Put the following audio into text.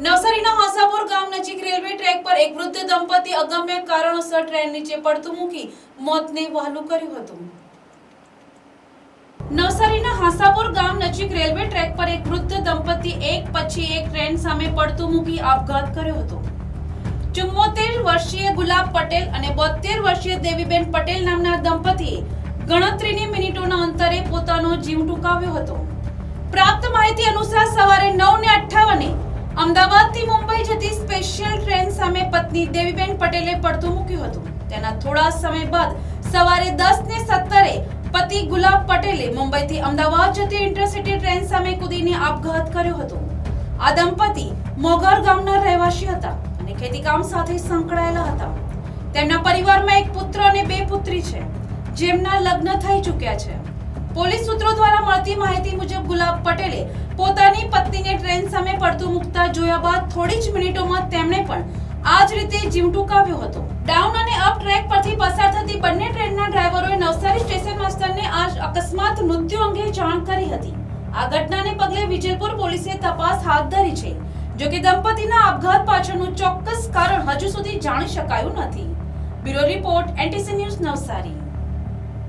નવસારીના હાંસાપુર ગામ નજીક રેલવે ટ્રેક પર એક વૃદ્ધ દંપતી અગમ્ય કારણોસર ટ્રેન નીચે પડતું મૂકી મોતને વહાલું કર્યું હતું। નવસારીના હાંસાપુર ગામ નજીક રેલવે ટ્રેક પર એક વૃદ્ધ દંપતી એક પછી એક ટ્રેન સામે પડતું મૂકી આપઘાત કર્યો હતો। 74 વર્ષીય ગુલાબ પટેલ અને 72 વર્ષીય દેવીબેન પટેલ નામના દંપતીએ ગણતરીની મિનિટોના અંતરે પોતાનો જીવ ટૂંકાવ્યો હતો। પ્રાપ્ત માહિતી અનુસાર સવારે 9:58 અમદાવાદથી મુંબઈ જતી સ્પેશિયલ ટ્રેન સામે પત્ની દેવીબેન પટેલે પડતું મૂક્યું હતું। તેના થોડા સમય બાદ સવારે 10:17 પતિ ગુલાબ પટેલે મુંબઈથી અમદાવાદ જતી ઇન્ટરસિટી ટ્રેન સામે કૂદીને આપઘાત કર્યો હતો। આ દંપતી મોગર ગામના રહેવાસી હતા અને ખેતીકામ સાથે સંકળાયેલા હતા। તેમના પરિવારમાં એક પુત્ર અને 2 પુત્રી છે, જેમના લગ્ન થઈ ચૂક્યા છે। પોલીસ સૂત્રો દ્વારા મળતી માહિતી મુજબ ગુલાબ પટેલે પોતાની પત્નીને ટ્રેન સામે પડતું મૂકતા જોયા બાદ થોડી જ મિનિટોમાં તેમણે પણ આ જ રીતે જીવ ટૂંકાવ્યો હતો। ડાઉન અને અપ ટ્રેક પરથી પસાર થતી બંને ટ્રેનના ડ્રાઈવરોએ નવસારી સ્ટેશન માસ્ટરને આ અકસ્માત મૃત્યુ અંગે જાણ કરી હતી। આ ઘટનાને પગલે વિજલપુર પોલીસે તપાસ હાથ ધરી છે। જો કે દંપતીના આપઘાત પાછળનું ચોક્કસ કારણ હજુ સુધી જાણી શકાયું નથી। Bureau report NTC news Navsari.